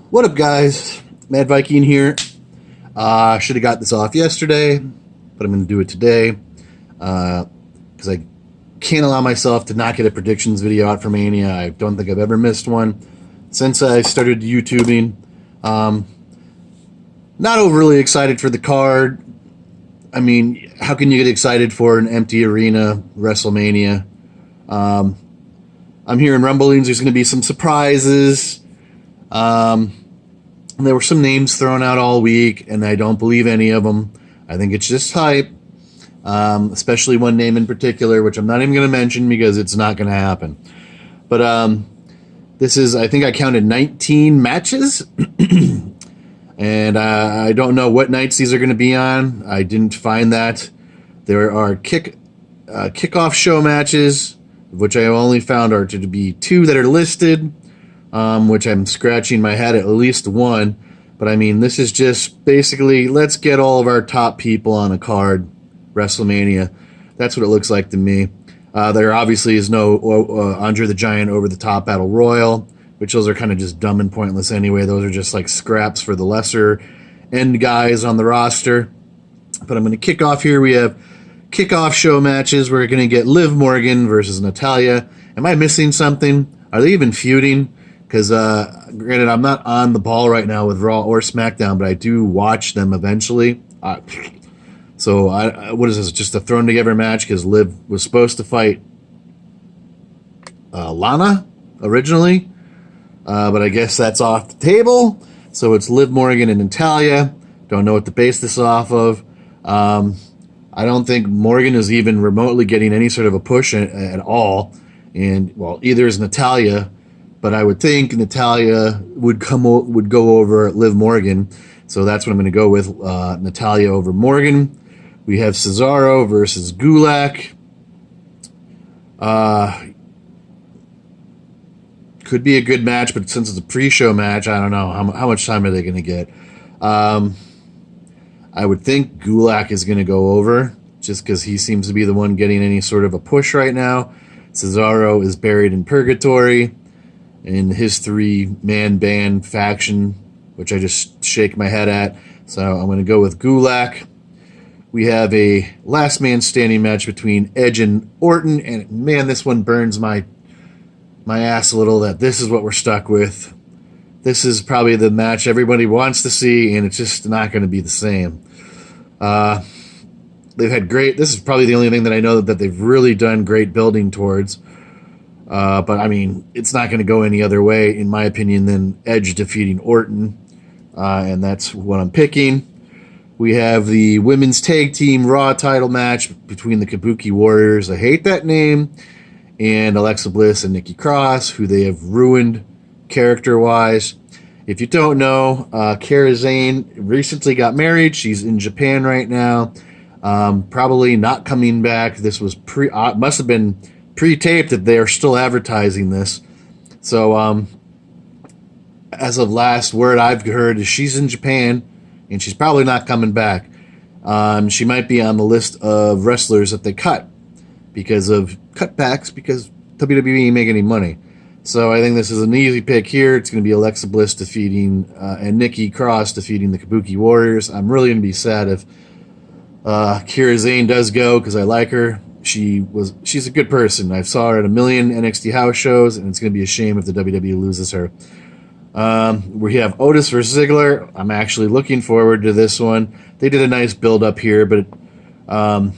What up, guys? Mad Viking here. Should have got this off yesterday, but I'm going to do it today because I can't allow myself to not get a predictions video out for Mania. I don't think I've ever missed one since I started YouTubing. Not overly excited for the card. I mean, how can you get excited for an empty arena Wrestlemania? I'm hearing rumblings. There's going to be some surprises. There were some names thrown out all week, and I don't believe any of them. I think it's just hype, especially one name in particular, which I'm not even going to mention because it's not going to happen. But this is, I think I counted 19 matches, and I don't know what nights these are going to be on. I didn't find that. There are kickoff show matches, which I only found are to be 2 that are listed. Which I'm scratching my head at least one. But I mean, this is just basically, let's get all of our top people on a card, WrestleMania. That's what it looks like to me. There obviously is no Andre the Giant Over the Top Battle Royal, which those are kind of just dumb and pointless anyway. Those are just like scraps for the lesser end guys on the roster. But I'm going to kick off here. We have kickoff show matches. We're going to get Liv Morgan versus Natalya. Am I missing something? Are they even feuding? Because, granted, I'm not on the ball right now with Raw or SmackDown, but I do watch them eventually. So, what is this? Just a thrown together match? Because Liv was supposed to fight Lana originally, but I guess that's off the table. So it's Liv Morgan and Natalya. Don't know what to base this off of. I don't think Morgan is even remotely getting any sort of a push at all. And, well, either is Natalya. But I would think Natalya would go over Liv Morgan, so that's what I'm going to go with. Natalya over Morgan. We have Cesaro versus Gulak. Could be a good match, but since it's a pre-show match, I don't know how much time are they going to get. I would think Gulak is going to go over, just because he seems to be the one getting any sort of a push right now. Cesaro is buried in purgatory in his 3-man band faction, which I just shake my head at. So I'm going to go with Gulak. We have a last man standing match between Edge and Orton, and man, this one burns my ass a little that this is what we're stuck with. This is probably the match everybody wants to see, and it's just not going to be the same. They've had great... This is probably the only thing that I know that they've really done great building towards. But, I mean, it's not going to go any other way, in my opinion, than Edge defeating Orton. And that's what I'm picking. We have the Women's Tag Team Raw title match between the Kabuki Warriors. I hate that name. And Alexa Bliss and Nikki Cross, who they have ruined character-wise. If you don't know, Kairi Sane recently got married. She's in Japan right now. Probably not coming back. This was must have been pre-taped that they are still advertising this. So, as of last word I've heard is she's in Japan, and she's probably not coming back. She might be on the list of wrestlers that they cut because of cutbacks, because WWE ain't making any money. So I think this is an easy pick here. It's going to be Alexa Bliss defeating, and Nikki Cross defeating the Kabuki Warriors. I'm really going to be sad if Kairi Sane does go, because I like her. She's a good person. I saw her at a million NXT house shows, and it's going to be a shame if the WWE loses her. We have Otis versus Ziggler. I'm actually looking forward to this one. They did a nice build up here, but I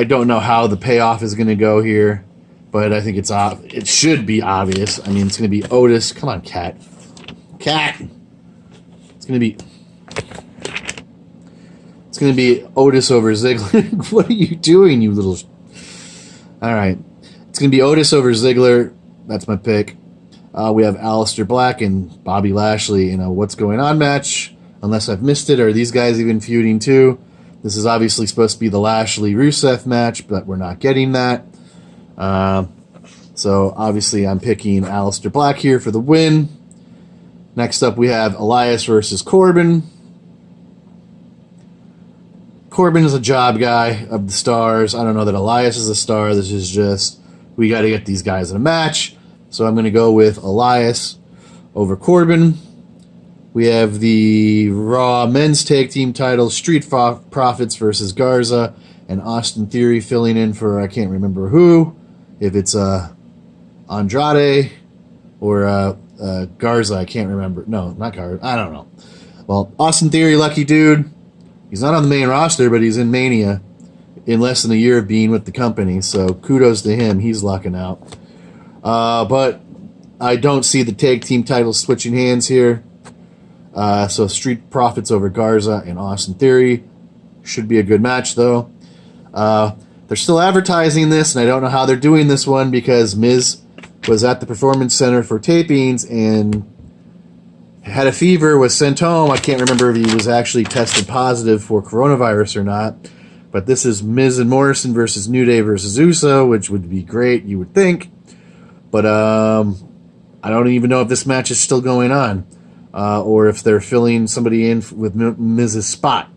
don't know how the payoff is going to go here. But I think it should be obvious. I mean, it's going to be Otis. Come on, Cat. It's going to be Otis over Ziggler. What are you doing, you little... All right. It's going to be Otis over Ziggler. That's my pick. We have Aleister Black and Bobby Lashley in a What's Going On match. Unless I've missed it. Are these guys even feuding too? This is obviously supposed to be the Lashley-Rusev match, but we're not getting that. So obviously I'm picking Aleister Black here for the win. Next up we have Elias versus Corbin. Corbin is a job guy of the stars. I don't know that Elias is a star. This is just, we got to get these guys in a match. So I'm going to go with Elias over Corbin. We have the Raw Men's Tag Team titles, Street Profits versus Garza, and Austin Theory filling in for, I can't remember who, if it's Andrade or Garza, I can't remember. No, not Garza, I don't know. Well, Austin Theory, lucky dude. He's not on the main roster, but he's in Mania in less than a year of being with the company, so kudos to him. He's lucking out. But I don't see the tag team titles switching hands here. So Street Profits over Garza and Austin Theory. Should be a good match, though. They're still advertising this, and I don't know how they're doing this one because Miz was at the Performance Center for tapings and had a fever, was sent home. I can't remember if he was actually tested positive for coronavirus or not. But this is Miz and Morrison versus New Day versus Uso, which would be great, you would think. But I don't even know if this match is still going on. Or if they're filling somebody in with Miz's spot.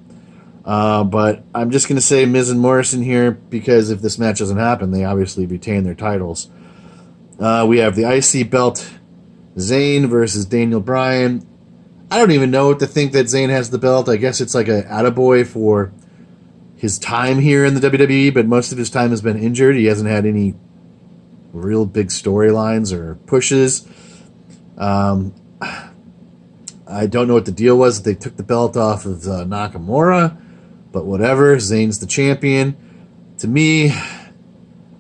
But I'm just going to say Miz and Morrison here because if this match doesn't happen, they obviously retain their titles. We have the IC belt, Zayn versus Daniel Bryan. I don't even know what to think that Zayn has the belt. I guess it's like an attaboy for his time here in the WWE, but most of his time has been injured. He hasn't had any real big storylines or pushes. I don't know what the deal was. They took the belt off of Nakamura, but whatever. Zayn's the champion. To me,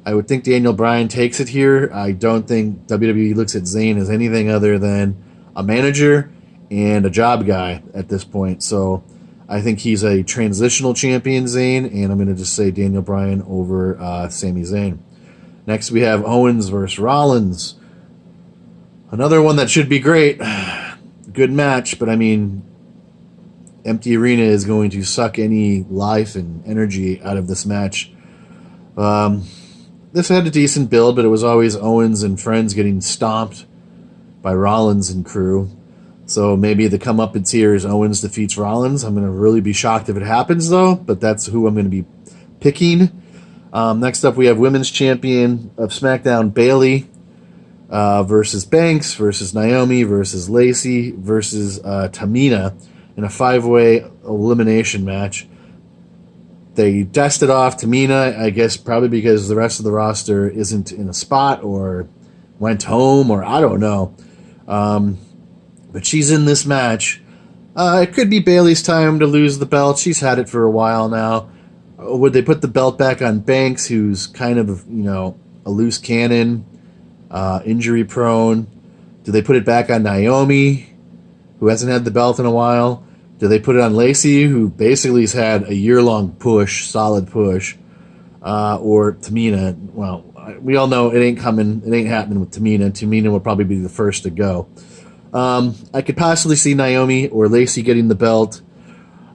I would think Daniel Bryan takes it here. I don't think WWE looks at Zayn as anything other than a manager and a job guy at this point. So I think he's a transitional champion, Zayn, and I'm going to just say Daniel Bryan over Sami Zayn. Next, we have Owens versus Rollins. Another one that should be great. Good match, but I mean, empty arena is going to suck any life and energy out of this match. This had a decent build, but it was always Owens and friends getting stomped by Rollins and crew. So maybe the comeuppance here is Owens defeats Rollins. I'm going to really be shocked if it happens, though, but that's who I'm going to be picking. Next up, we have Women's Champion of SmackDown, Bayley. Versus Banks, versus Naomi, versus Lacey, versus Tamina in a 5-way elimination match. They dusted off Tamina, I guess probably because the rest of the roster isn't in a spot or went home or I don't know. But she's in this match. It could be Bayley's time to lose the belt. She's had it for a while now. Would they put the belt back on Banks, who's kind of, a loose cannon? Injury prone? Do they put it back on Naomi, who hasn't had the belt in a while? Do they put it on Lacey, who basically has had a year-long push, solid push? Or Tamina? Well, we all know it ain't coming. It ain't happening with Tamina. Tamina will probably be the first to go. I could possibly see Naomi or Lacey getting the belt.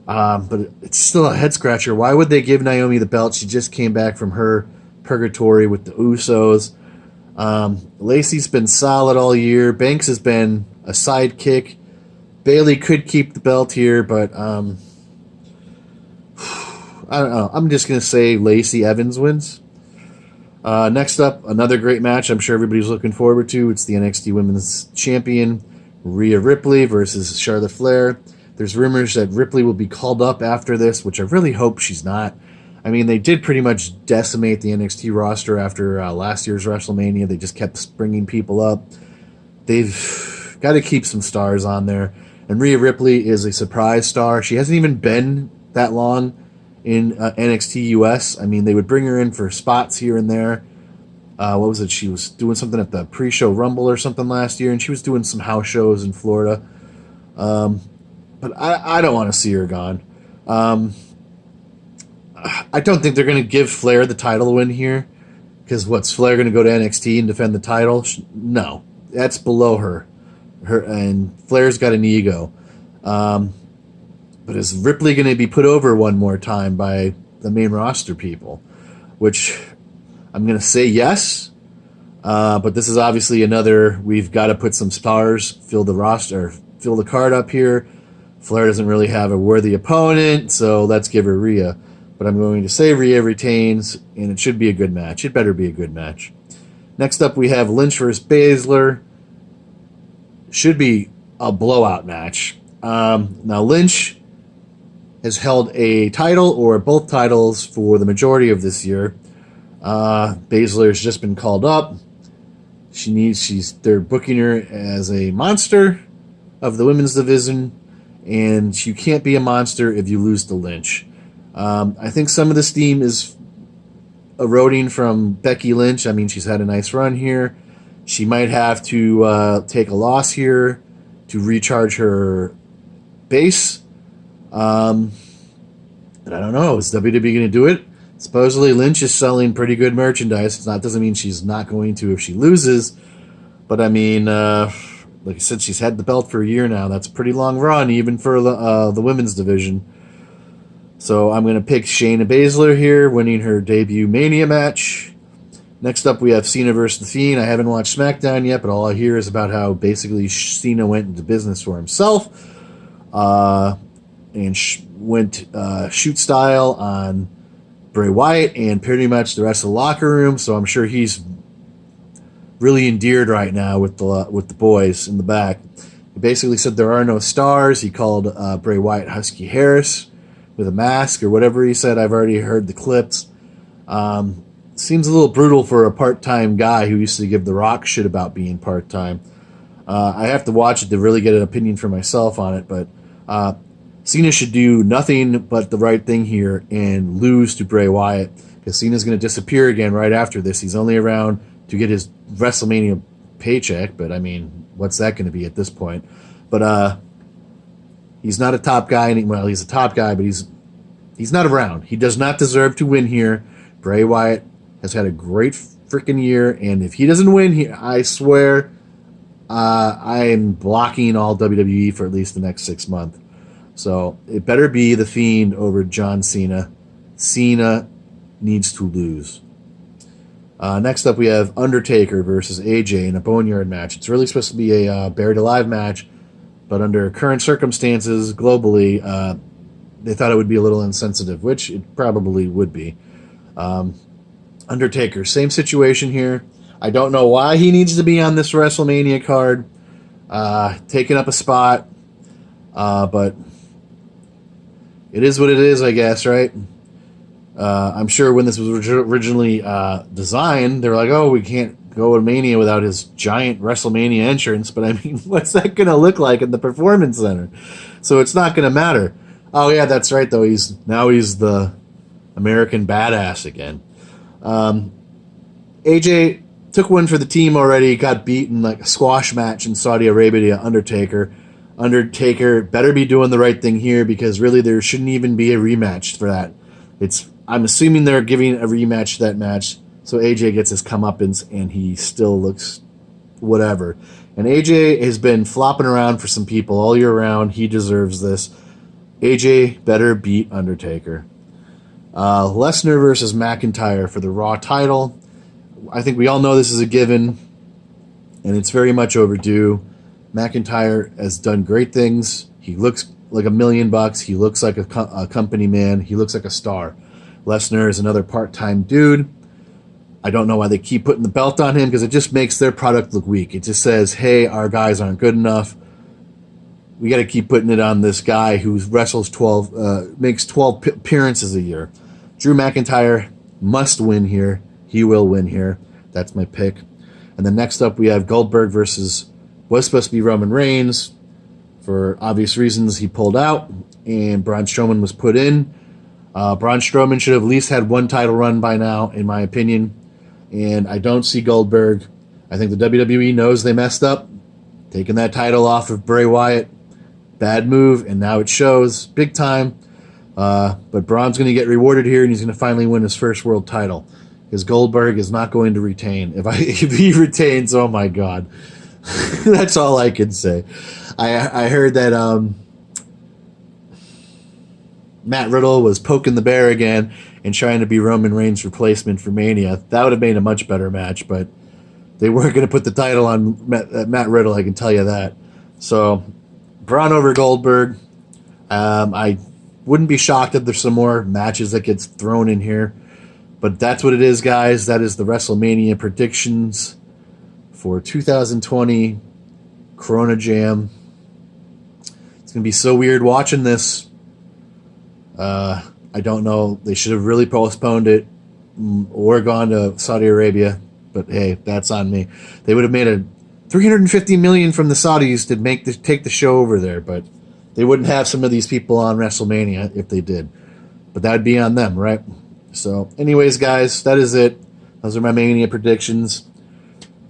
But it's still a head-scratcher. Why would they give Naomi the belt? She just came back from her purgatory with the Usos. Lacey's been solid all year. Banks has been a sidekick. Bayley could keep the belt here, but I don't know. I'm just going to say Lacey Evans wins. Next up, another great match I'm sure everybody's looking forward to. It's the NXT Women's Champion, Rhea Ripley versus Charlotte Flair. There's rumors that Ripley will be called up after this, which I really hope she's not. I mean, they did pretty much decimate the NXT roster after last year's WrestleMania. They just kept bringing people up. They've got to keep some stars on there. And Rhea Ripley is a surprise star. She hasn't even been that long in NXT US. I mean, they would bring her in for spots here and there. What was it? She was doing something at the pre-show Rumble or something last year, and she was doing some house shows in Florida. But I don't want to see her gone. I don't think they're going to give Flair the title win here. Because what's Flair going to go to NXT and defend the title? No. That's below her. And Flair's got an ego. But is Ripley going to be put over one more time by the main roster people? Which I'm going to say yes. But this is obviously another, we've got to put some stars, fill the roster, fill the card up here. Flair doesn't really have a worthy opponent, so let's give her Rhea. But I'm going to say Rhea retains, and it should be a good match. It better be a good match. Next up, we have Lynch versus Baszler. should be a blowout match. Now, Lynch has held a title or both titles for the majority of this year. Baszler has just been called up. They're booking her as a monster of the women's division, and you can't be a monster if you lose to Lynch. I think some of the steam is eroding from Becky Lynch. I mean, she's had a nice run here. She might have to take a loss here to recharge her base. And I don't know. Is WWE going to do it? Supposedly Lynch is selling pretty good merchandise. That doesn't mean she's not going to if she loses. But I mean, like I said, she's had the belt for a year now. That's a pretty long run, even for the women's division. So I'm going to pick Shayna Baszler here, winning her debut Mania match. Next up, we have Cena versus The Fiend. I haven't watched SmackDown yet, but all I hear is about how basically Cena went into business for himself and went shoot style on Bray Wyatt and pretty much the rest of the locker room. So I'm sure he's really endeared right now with the boys in the back. He basically said there are no stars. He called Bray Wyatt Husky Harris with a mask or whatever he said. I've already heard the clips. Seems a little brutal for a part-time guy who used to give The Rock shit about being part-time. I have to watch it to really get an opinion for myself on it, but Cena should do nothing but the right thing here and lose to Bray Wyatt, because Cena's going to disappear again right after this. He's only around to get his WrestleMania paycheck, but I mean, what's that going to be at this point? But he's not a top guy. Well, he's a top guy, but he's not around. He does not deserve to win here. Bray Wyatt has had a great freaking year, and if he doesn't win here, I swear I am blocking all WWE for at least the next 6 months. So it better be The Fiend over John Cena. Cena needs to lose. Next up, we have Undertaker versus AJ in a Boneyard match. It's really supposed to be a Buried Alive match, but under current circumstances globally, they thought it would be a little insensitive, which it probably would be. Undertaker, same situation here. I don't know why he needs to be on this WrestleMania card, taking up a spot, but it is what it is, I guess, right? I'm sure when this was originally designed, they were like, oh, we can't go to Mania without his giant WrestleMania entrance, but I mean, what's that going to look like in the Performance Center? So it's not going to matter. Oh, yeah, that's right, though. He's the American badass again. AJ took one for the team already, got beaten like a squash match in Saudi Arabia to Undertaker. Undertaker better be doing the right thing here, because really there shouldn't even be a rematch for that. I'm assuming they're giving a rematch to that match, so AJ gets his comeuppance and he still looks whatever. And AJ has been flopping around for some people all year round. He deserves this. AJ better beat Undertaker. Lesnar versus McIntyre for the Raw title. I think we all know this is a given, and it's very much overdue. McIntyre has done great things. He looks like $1 million. He looks like a company man. He looks like a star. Lesnar is another part-time dude. I don't know why they keep putting the belt on him, because it just makes their product look weak. It just says, hey, our guys aren't good enough. We got to keep putting it on this guy who wrestles makes 12 appearances a year. Drew McIntyre must win here. He will win here. That's my pick. And then next up, we have Goldberg was supposed to be Roman Reigns. For obvious reasons, he pulled out, and Braun Strowman was put in. Braun Strowman should have at least had one title run by now, in my opinion. And I don't see Goldberg. I think the WWE knows they messed up, taking that title off of Bray Wyatt. Bad move, and now it shows big time. But Braun's going to get rewarded here, and he's going to finally win his first world title, because Goldberg is not going to retain. If he retains, oh my God. That's all I can say. I heard that Matt Riddle was poking the bear again and trying to be Roman Reigns' replacement for Mania. That would have made a much better match, but they weren't going to put the title on Matt Riddle, I can tell you that. So, Braun over Goldberg. I wouldn't be shocked if there's some more matches that gets thrown in here. But that's what it is, guys. That is the WrestleMania predictions for 2020. Corona Jam. It's going to be so weird watching this. I don't know. They should have really postponed it or gone to Saudi Arabia. But hey, that's on me. They would have made a $350 million from the Saudis to take the show over there, but they wouldn't have some of these people on WrestleMania if they did. But that would be on them, right? So, anyways, guys, that is it. Those are my Mania predictions.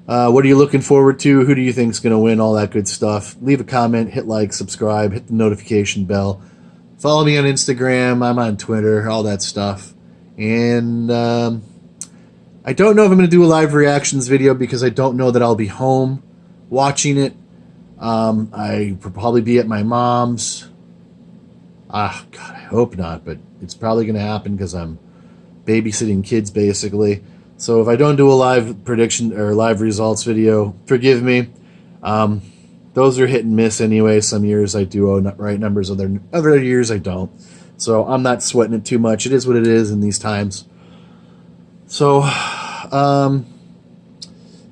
What are you looking forward to? Who do you think is going to win? All that good stuff. Leave a comment, hit like, subscribe, hit the notification bell. Follow me on Instagram. I'm on Twitter, all that stuff. And I don't know if I'm going to do a live reactions video because I don't know that I'll be home watching it. I will probably be at my mom's. God, I hope not, but it's probably going to happen because I'm babysitting kids, basically. So if I don't do a live prediction or live results video, forgive me. Those are hit and miss anyway. Some years I do right numbers, other years I don't. So I'm not sweating it too much. It is what it is in these times. So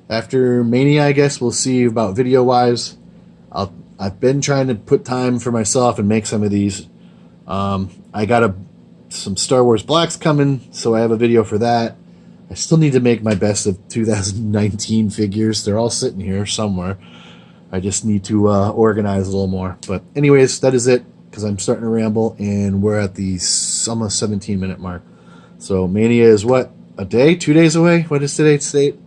after Mania, I guess we'll see about video-wise. I've been trying to put time for myself and make some of these. I got some Star Wars Blacks coming, so I have a video for that. I still need to make my best of 2019 figures. They're all sitting here somewhere. I just need to organize a little more. But anyways, that is it, because I'm starting to ramble, and we're at the almost 17-minute mark. So Mania is what? A day? 2 days away? What is today's date?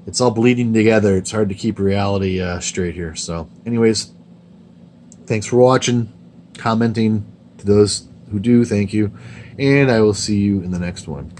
It's all bleeding together. It's hard to keep reality straight here. So anyways, thanks for watching, commenting. To those who do, thank you. And I will see you in the next one.